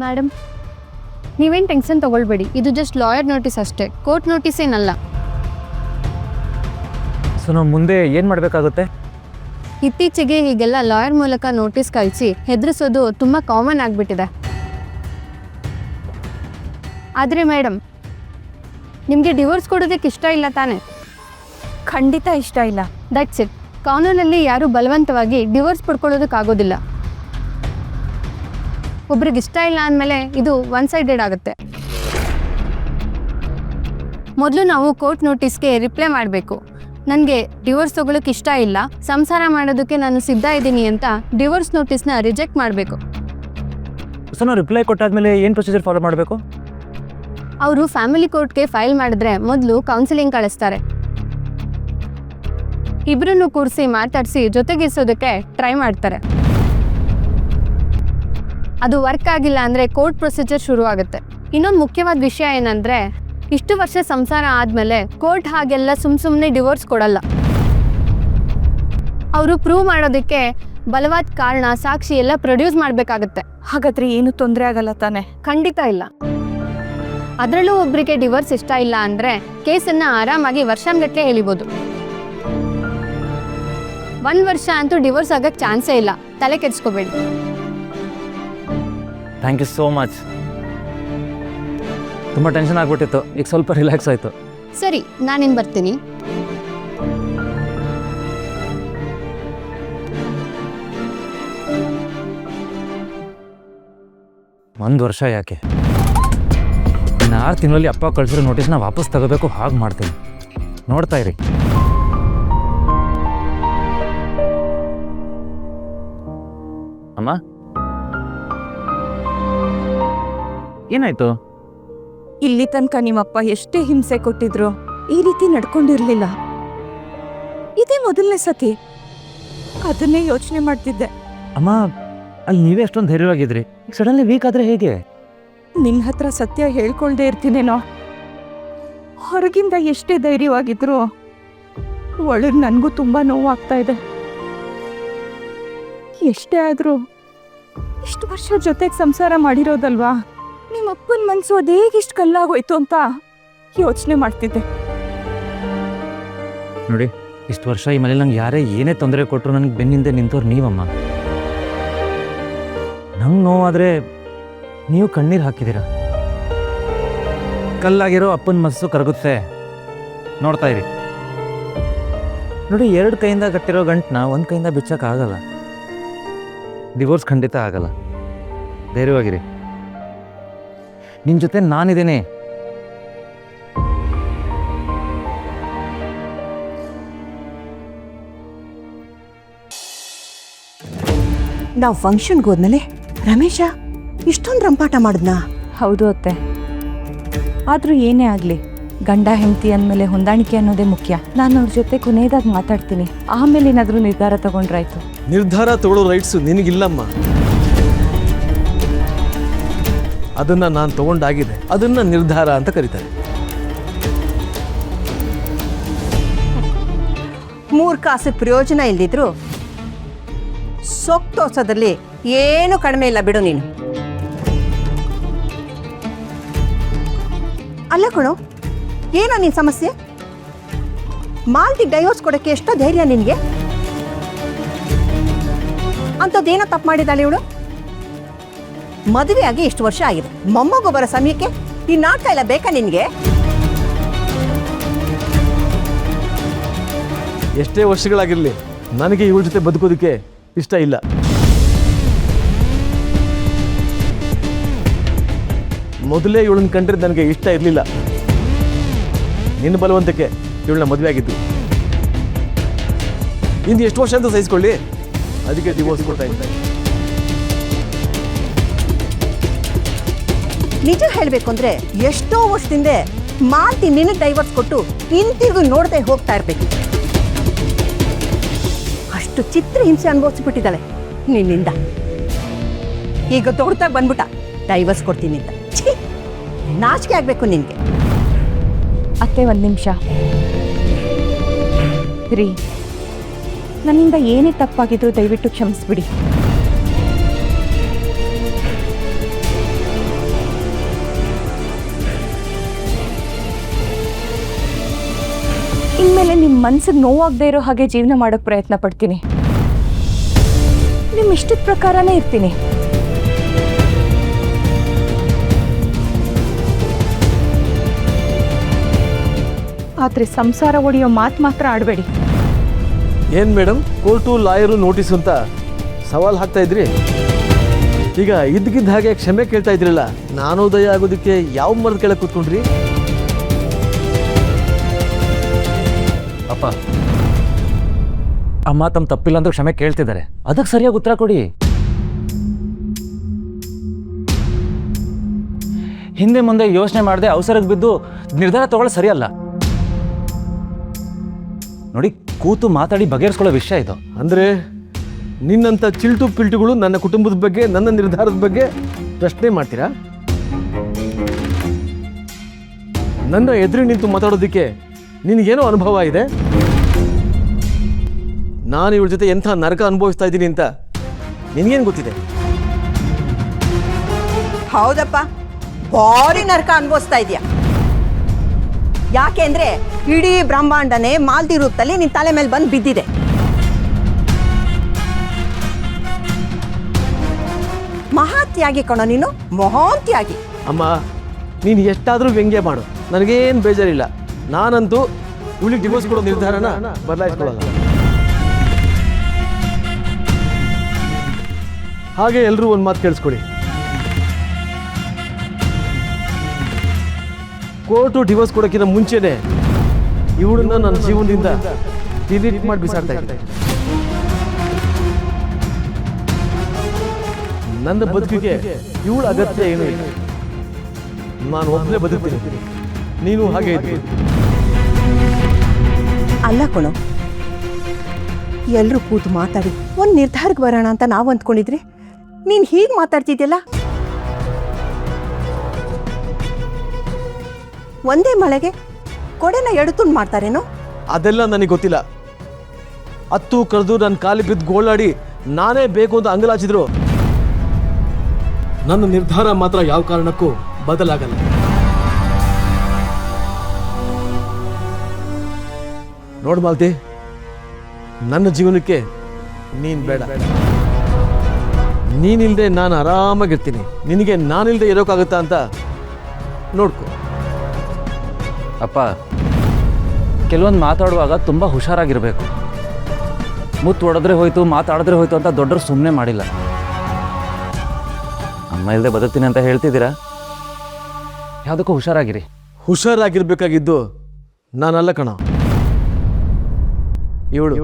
Madam, ನೀವೇನು tension ತೊಗೊಳ್ಬೇಡಿ. ಇದು just lawyer notice ಅಷ್ಟೇ, ಕೋರ್ಟ್ ನೋಟಿಸ್ ಏನಲ್ಲ. ಸೊ ನಾವು ಮುಂದೆ ಏನು ಮಾಡಬೇಕಾಗುತ್ತೆ? ಇತ್ತೀಚೆಗೆ ಹೀಗೆಲ್ಲ ಲಾಯರ್ ಮೂಲಕ ನೋಟಿಸ್ ಕಳಿಸಿ ಹೆದರಿಸೋದು ತುಂಬ ಕಾಮನ್ ಆಗಿಬಿಟ್ಟಿದೆ. ಆದರೆ ಮೇಡಮ್, ನಿಮಗೆ ಡಿವೋರ್ಸ್ ಕೊಡೋದಕ್ಕೆ ಇಷ್ಟ ಇಲ್ಲ ತಾನೇ? ಖಂಡಿತ ಇಷ್ಟ ಇಲ್ಲ. That's it. ಕಾನೂನಲ್ಲಿ ಯಾರೂ ಬಲವಂತವಾಗಿ ಡಿವೋರ್ಸ್ ಪಡ್ಕೊಳ್ಳೋದಕ್ಕಾಗೋದಿಲ್ಲ. ಒಬ್ರಿಗೆ ಇಷ್ಟ ಇಲ್ಲ ಅಂದಮೇಲೆ ಇದು ಒನ್ ಸೈಡೆಡ್ ಆಗುತ್ತೆ. ಮೊದಲು ನಾವು ಕೋರ್ಟ್ ನೋಟಿಸ್ಗೆ ರಿಪ್ಲೈ ಮಾಡಬೇಕು. ನನಗೆ ಡಿವೋರ್ಸ್ ತೊಗೊಳಕ್ಕೆ ಇಷ್ಟ ಇಲ್ಲ, ಸಂಸಾರ ಮಾಡೋದಕ್ಕೆ ನಾನು ಸಿದ್ಧ ಇದ್ದೀನಿ ಅಂತ ಡಿವೋರ್ಸ್ ನೋಟಿಸ್ನ ರಿಜೆಕ್ಟ್ ಮಾಡಬೇಕು. ಸೊ ನಾವು ರಿಪ್ಲೈ ಕೊಟ್ಟಾದ್ಮೇಲೆ ಏನು ಪ್ರೊಸೀಜರ್ ಫಾಲೋ ಮಾಡಬೇಕು? ಅವರು ಫ್ಯಾಮಿಲಿ ಕೋರ್ಟ್ಗೆ ಫೈಲ್ ಮಾಡಿದ್ರೆ ಮೊದಲು ಕೌನ್ಸಿಲಿಂಗ್ ಕಳಿಸ್ತಾರೆ. ಇಬ್ಬರನ್ನು ಕೂರಿಸಿ ಮಾತಾಡಿಸಿ ಜೊತೆಗಿರಿಸೋದಕ್ಕೆ ಟ್ರೈ ಮಾಡ್ತಾರೆ. ಅದು ವರ್ಕ್ ಆಗಿಲ್ಲ ಅಂದರೆ ಕೋರ್ಟ್ ಪ್ರೊಸೀಜರ್ ಶುರು ಆಗುತ್ತೆ. ಇನ್ನೊಂದು ಮುಖ್ಯವಾದ ವಿಷಯ ಏನಂದರೆ, ಇಷ್ಟು ವರ್ಷ ಸಂಸಾರ ಆದಮೇಲೆ ಕೋರ್ಟ್ ಹಾಗೆಲ್ಲ ಸುಮ್ಮನೆ ಡಿವೋರ್ಸ್ ಕೊಡಲ್ಲ. ಅವರು ಪ್ರೂವ್ ಮಾಡೋದಕ್ಕೆ ಬಲವಾದ ಕಾರಣ, ಸಾಕ್ಷಿ ಎಲ್ಲ ಪ್ರೊಡ್ಯೂಸ್ ಮಾಡಬೇಕಾಗತ್ತೆ. ಹಾಗಾದ್ರೆ ಏನು ತೊಂದರೆ ಆಗಲ್ಲ ತಾನೆ? ಖಂಡಿತ ಇಲ್ಲ. ಅದರಲ್ಲೂ ಒಬ್ಬರಿಗೆ ಡಿವೋರ್ಸ್ ಇಷ್ಟ ಇಲ್ಲ ಅಂದರೆ ಕೇಸನ್ನು ಆರಾಮಾಗಿ ವರ್ಷಾನ್ಗಟ್ಟಲೆ ಎಳಿಬೋದು. 1 ವರ್ಷ ಅಂತೂ ಡಿವೋರ್ಸ್ ಆಗೋಕ್ಕೆ ಚಾನ್ಸೇ ಇಲ್ಲ. ತಲೆ ಕೆಡಿಸ್ಕೋಬೇಡಿ. Thank you so much. ತುಂಬ ಟೆನ್ಷನ್ ಆಗಿಬಿಟ್ಟಿತ್ತು, ಈಗ ಸ್ವಲ್ಪ ರಿಲ್ಯಾಕ್ಸ್ ಆಯಿತು. ಸರಿ, ನಾನಿನ್ನು ಬರ್ತೀನಿ. ಒಂದು ವರ್ಷ ಯಾಕೆ? ಇನ್ನು 6 ತಿಂಗಳಲ್ಲಿ ಅಪ್ಪ ಕಳಿಸಿರೋ ನೋಟಿಸ್ನ ವಾಪಸ್ ತಗೋಬೇಕು. ಹಾಗೆ ಮಾಡ್ತೀನಿ, ನೋಡ್ತಾ ಇರಿ. ಅಮ್ಮ, ಏನಾಯ್ತು? ಇಲ್ಲಿ ತನಕ ನಿಮ್ಮಪ್ಪ ಎಷ್ಟೇ ಹಿಂಸೆ ಕೊಟ್ಟಿದ್ರು ಈ ರೀತಿ ನಡ್ಕೊಂಡಿರ್ಲಿಲ್ಲ. ಇದೇ ಮೊದಲನೇ ಸತಿ. ಅದನ್ನೇ ಯೋಚನೆ ಮಾಡ್ತಿದ್ದೆ. ಅಮ್ಮ, ಅಲ್ಲಿ ನೀವೇ ಅಷ್ಟೊಂದು ಧೈರ್ಯವಾಗಿದ್ರಿ, ಸಡನ್ಲಿ ವೀಕ್ ಆದರೆ ಹೇಗೆ? ನಿನ್ನ ಹತ್ರ ಸತ್ಯ ಹೇಳ್ಕೊಳ್ದೇ ಇರ್ತೀನೇನೋ. ಹೊರಗಿಂದ ಎಷ್ಟೇ ಧೈರ್ಯವಾಗಿದ್ರು ಒಳಗೆ ನನಗೂ ತುಂಬ ನೋವಾಗ್ತಾ ಇದೆ. ಎಷ್ಟೇ ಆದರೂ ಇಷ್ಟು ವರ್ಷ ಜೊತೆಗೆ ಸಂಸಾರ ಮಾಡಿರೋದಲ್ವಾ, ನಿಮ್ಮಪ್ಪನ ಮನಸ್ಸು ಅದೇಗಿಷ್ಟು ಕಲ್ಲಾಗೋಯ್ತು ಅಂತ ಯೋಚನೆ ಮಾಡ್ತಿದ್ದೆ. ನೋಡಿ, ಇಷ್ಟು ವರ್ಷ ಈ ಮನೇಲಿ ನಂಗೆ ಯಾರೇ ಏನೇ ತೊಂದರೆ ಕೊಟ್ಟರು ನನಗೆ ಬೆನ್ನಿಂದೆ ನಿಂತವ್ರು ನೀವಮ್ಮ. ನಂಗೆ ನೋವಾದರೆ ನೀವು ಕಣ್ಣೀರು ಹಾಕಿದ್ದೀರ. ಕಲ್ಲಾಗಿರೋ ಅಪ್ಪನ ಮನಸ್ಸು ಕರಗುತ್ತೆ, ನೋಡ್ತಾ ಇರಿ. ನೋಡಿ, 2 ಕೈಯಿಂದ ಕಟ್ಟಿರೋ ಗಂಟನ್ನ 1 ಕೈಯಿಂದ ಬಿಚ್ಚೋಕ್ಕಾಗಲ್ಲ. ಡಿವೋರ್ಸ್ ಖಂಡಿತ ಆಗಲ್ಲ. ಧೈರ್ಯವಾಗಿರಿ, ನಿನ್ನ ಜೊತೆ ನಾನಿದ್ದೇನೆ. ನಾವು ಫಂಕ್ಷನ್ಗೆ ಹೋದ್ಮೇಲೆ ರಮೇಶ ಇಷ್ಟೊಂದು ರಂಪಾಟ ಮಾಡಿದ್ನಾ? ಹೌದು ಅತ್ತೆ. ಆದರೂ ಏನೇ ಆಗಲಿ, ಗಂಡ ಹೆಂಡತಿ ಅಂದಮೇಲೆ ಹೊಂದಾಣಿಕೆ ಅನ್ನೋದೇ ಮುಖ್ಯ. ನಾನು ಅವ್ರ ಜೊತೆ ಕೊನೆಯದಾಗಿ ಮಾತಾಡ್ತೀನಿ, ಆಮೇಲೆ ಏನಾದರೂ ನಿರ್ಧಾರ ತಗೊಂಡ್ರಾಯ್ತು. ನಿರ್ಧಾರ ತಗೊಳ್ಳೋ ರೈಟ್ಸು ನಿನಗಿಲ್ಲಮ್ಮ. ಅದನ್ನ ನಾನು ತಗೊಂಡಾಗಿದೆ, ಅದನ್ನ ನಿರ್ಧಾರ ಅಂತ ಕರೀತಾರೆ. 3 ಕಾಸು ಪ್ರಯೋಜನ ಇಲ್ದಿದ್ರು ಸೊಕ್ತೋಸೋದ್ರಲ್ಲಿ ಏನು ಕಡಿಮೆ ಇಲ್ಲ ಬಿಡು ನೀನು. ಅಲ್ಲ ಕಣೋ, ಏನೋ ನಿನ್ನ ಸಮಸ್ಯೆ? ಮಾಲ್ತಿ ಡೈವೋರ್ಸ್ ಕೊಡೋಕ್ಕೆ ಎಷ್ಟೋ ಧೈರ್ಯ ನಿನಗೆ? ಅಂಥದ್ದೇನೋ ತಪ್ಪು ಮಾಡಿದ್ದಾಳೆ ಇವಳು. ಮದುವೆಯಾಗಿ ಇಷ್ಟು ವರ್ಷ ಆಗಿದೆ, ಮೊಮ್ಮಗು ಬರೋ ಸಮಯಕ್ಕೆ ಈ ನಾಟಕ ಎಲ್ಲ ಬೇಕಾ ನಿನಗೆ? ಎಷ್ಟೇ ವರ್ಷಗಳಾಗಿರಲಿ ನನಗೆ ಇವಳ ಜೊತೆ ಬದುಕೋದಕ್ಕೆ ಇಷ್ಟ ಇಲ್ಲ. ಮೊದಲೇ ಇವಳನ್ನ ಕಂಡ್ರೆ ನನಗೆ ಇಷ್ಟ ಇರಲಿಲ್ಲ. ನಿನ್ನ ಬಲವಂತಕ್ಕೆ ಇವಳನ್ನ ಮದುವೆ ಆಗಿದ್ದು. ಇಂದು ಎಷ್ಟು ವರ್ಷ ಅಂತ ಸಹಿಸ್ಕೊಳ್ಳಿ, ಅದಕ್ಕೆ ಡಿವೋರ್ಸ್ ಕೊಡ್ತಾ ಇದ್ದೆ. ನಿಜ ಹೇಳಬೇಕು ಅಂದರೆ ಎಷ್ಟೋ ವರ್ಷದಿಂದ ಮಾಲ್ತಿ ನಿನ್ನ ಡೈವರ್ಸ್ ಕೊಟ್ಟು ಹಿಂತಿರುಗಿ ನೋಡದೆ ಹೋಗ್ತಾ ಇರಬೇಕು. ಅಷ್ಟು ಚಿತ್ರ ಹಿಂಸೆ ಅನುಭವಿಸ್ಬಿಟ್ಟಿದ್ದಾಳೆ ನಿನ್ನಿಂದ. ಈಗ ದೊಡ್ಡದಾಗಿ ಬಂದ್ಬಿಟ್ಟ ಡೈವರ್ಸ್ ಕೊಡ್ತೀನಿ ಅಂತ. ಛೀ, ನಾಚಿಕೆ ಆಗಬೇಕು ನಿನಗೆ. ಅತ್ತೆ, 1 ನಿಮಿಷ ರೀ. ನನ್ನಿಂದ ಏನೇ ತಪ್ಪಾಗಿದ್ರು ದಯವಿಟ್ಟು ಕ್ಷಮಿಸ್ಬಿಡಿ. ಇನ್ಮೇಲೆ ನಿಮ್ಮ ಮನ್ಸಿಗೆ ನೋವಾಗದೇ ಇರೋ ಹಾಗೆ ಜೀವನ ಮಾಡೋಕ್ಕೆ ಪ್ರಯತ್ನ ಪಡ್ತೀನಿ. ನಿಮ್ಮ ಇಷ್ಟದ ಪ್ರಕಾರನೇ ಇರ್ತೀನಿ. ಆದರೆ ಸಂಸಾರ ಒಡೆಯೋ ಮಾತು ಮಾತ್ರ ಆಡಬೇಡಿ. ಏನು ಮೇಡಮ್, ಕೋರ್ಟು ಲಾಯರು ನೋಟಿಸ್ ಅಂತ ಸವಾಲು ಹಾಕ್ತಾ ಇದ್ರಿ, ಈಗ ಇದ್ದಕ್ಕಿದ್ದ ಹಾಗೆ ಕ್ಷಮೆ ಕೇಳ್ತಾ ಇದ್ರಲ್ಲ, ಜ್ಞಾನೋದಯ ಆಗೋದಕ್ಕೆ ಯಾವ ಮರದ ಕೆಳಗೆ ಕೂತ್ಕೊಂಡ್ರಿ? ಅಪ್ಪ, ಅಮ್ಮ ತಮ್ಮ ತಪ್ಪಿಲ್ಲ ಅಂದ್ರೆ ಕ್ಷಮೆ ಕೇಳ್ತಿದ್ದಾರೆ, ಅದಕ್ಕೆ ಸರಿಯಾಗಿ ಉತ್ತರ ಕೊಡಿ. ಹಿಂದೆ ಮುಂದೆ ಯೋಚನೆ ಮಾಡದೆ ಅವಸರಕ್ಕೆ ಬಿದ್ದು ನಿರ್ಧಾರ ತಗೊಳ್ಳೋದು ಸರಿಯಲ್ಲ. ನೋಡಿ, ಕೂತು ಮಾತಾಡಿ ಬಗೆಹರಿಸ್ಕೊಳ್ಳೋ ವಿಷಯ ಇದು. ಅಂದರೆ ನಿನ್ನಂಥ ಚಿಲ್ಟು ಪಿಲ್ಟುಗಳು ನನ್ನ ಕುಟುಂಬದ ಬಗ್ಗೆ, ನನ್ನ ನಿರ್ಧಾರದ ಬಗ್ಗೆ ಪ್ರಶ್ನೆ ಮಾಡ್ತೀರಾ? ನನ್ನ ಎದುರು ನಿಂತು ಮಾತಾಡೋದಕ್ಕೆ ನಿನಗೇನೋ ಅನುಭವ ಇದೆ? ನಾನು ಇವ್ರ ಜೊತೆ ಎಂಥ ನರಕ ಅನುಭವಿಸ್ತಾ ಇದ್ದೀನಿ ಅಂತ ನಿನಗೇನು ಗೊತ್ತಿದೆ? ಹೌದಪ್ಪ, ಭಾರಿ ನರಕ ಅನುಭವಿಸ್ತಾ ಇದೆಯಾ. ಯಾಕೆಂದ್ರೆ ಇಡೀ ಬ್ರಹ್ಮಾಂಡನೇ ಮಾಲ್ದಿ ರೂಪದಲ್ಲಿ ನಿನ್ನ ತಲೆ ಮೇಲೆ ಬಂದು ಬಿದ್ದಿದೆ. ಮಹಾತ್ಯಾಗಿ ಕಣೋ ನೀನು, ಮಹಾಂತ್ಯಾಗಿ. ಅಮ್ಮ, ನೀನು ಎಷ್ಟಾದರೂ ವ್ಯಂಗ್ಯ ಮಾಡು, ನನಗೇನು ಬೇಜಾರಿಲ್ಲ. ನಾನಂತೂ ಇವಳಿಗೆ ಡಿವೋರ್ಸ್ ಕೊಡೋ ನಿರ್ಧಾರನ ಬದಲಾಯಿಸ್ಕೊಳ್ಳಲ್ಲ. ಹಾಗೆ ಎಲ್ಲರೂ ಒಂದು ಮಾತು ಕೇಳಿಸ್ಕೊಳ್ಳಿ, ಕೋರ್ಟು ಡಿವೋರ್ಸ್ ಕೊಡೋಕ್ಕಿಂತ ಮುಂಚೆನೆ ಇವಳನ್ನ ನನ್ನ ಜೀವನದಿಂದ ಡಿಲೀಟ್ ಮಾಡಿ ಬಿಸಾಡ್ತಾ ಇದ್ದೆ. ನನ್ನ ಬದುಕಿಗೆ ಇವಳ ಅಗತ್ಯ ಏನೂ ಇಲ್ಲ. ನಾನು ಒಬ್ಬನೇ ಬದುಕ್ತೀನಿ, ನೀನು ಹಾಗೆ ಇದ್ದಿ. ಅಲ್ಲ ಕಣೋ, ಎಲ್ಲರೂ ಕೂತು ಮಾತಾಡಿ ಒಂದು ನಿರ್ಧಾರಕ್ಕೆ ಬರೋಣ ಅಂತ ನಾವು ಅಂದ್ಕೊಂಡಿದ್ರಿ, ನೀನು ಹೀಗೆ ಮಾತಾಡ್ತಿದ್ಯಲ್ಲ. ಒಂದೇ ಮಳೆಗೆ ಕೊಡೆನ ಎಡುತುಂಡು ಮಾಡ್ತಾರೇನೋ? ಅದೆಲ್ಲ ನನಗೆ ಗೊತ್ತಿಲ್ಲ. ಹತ್ತು ಕರೆದು ನನ್ನ ಕಾಲಿ ಬಿದ್ದು ಗೋಳಾಡಿ ನಾನೇ ಬೇಕು ಅಂತ ಅಂಗಲಾಚಿದ್ರು, ನನ್ನ ನಿರ್ಧಾರ ಮಾತ್ರ ಯಾವ ಕಾರಣಕ್ಕೂ ಬದಲಾಗಲ್ಲ. ನೋಡು ಮಾಲ್ತಿ, ನನ್ನ ಜೀವನಕ್ಕೆ ನೀನು ಬೇಡ. ನೀನಿಲ್ದೆ ನಾನು ಆರಾಮಾಗಿರ್ತೀನಿ. ನಿನಗೆ ನಾನಿಲ್ದೆ ಇರೋಕ್ಕಾಗುತ್ತಾ ಅಂತ ನೋಡ್ಕೊ. ಅಪ್ಪ, ಕೆಲವೊಂದು ಮಾತಾಡುವಾಗ ತುಂಬ ಹುಷಾರಾಗಿರಬೇಕು. ಮುತ್ತು ಹೊಡೆದ್ರೆ ಹೋಯ್ತು, ಮಾತಾಡಿದ್ರೆ ಹೋಯ್ತು ಅಂತ ದೊಡ್ಡರು ಸುಮ್ಮನೆ ಮಾಡಿಲ್ಲ. ಅಮ್ಮ ಇಲ್ಲದೆ ಬದುಕ್ತೀನಿ ಅಂತ ಹೇಳ್ತಿದ್ದೀರಾ, ಯಾವುದಕ್ಕೂ ಹುಷಾರಾಗಿರಿ. ಹುಷಾರಾಗಿರ್ಬೇಕಾಗಿದ್ದು ನಾನಲ್ಲ ಕಣ, ಇವಳು.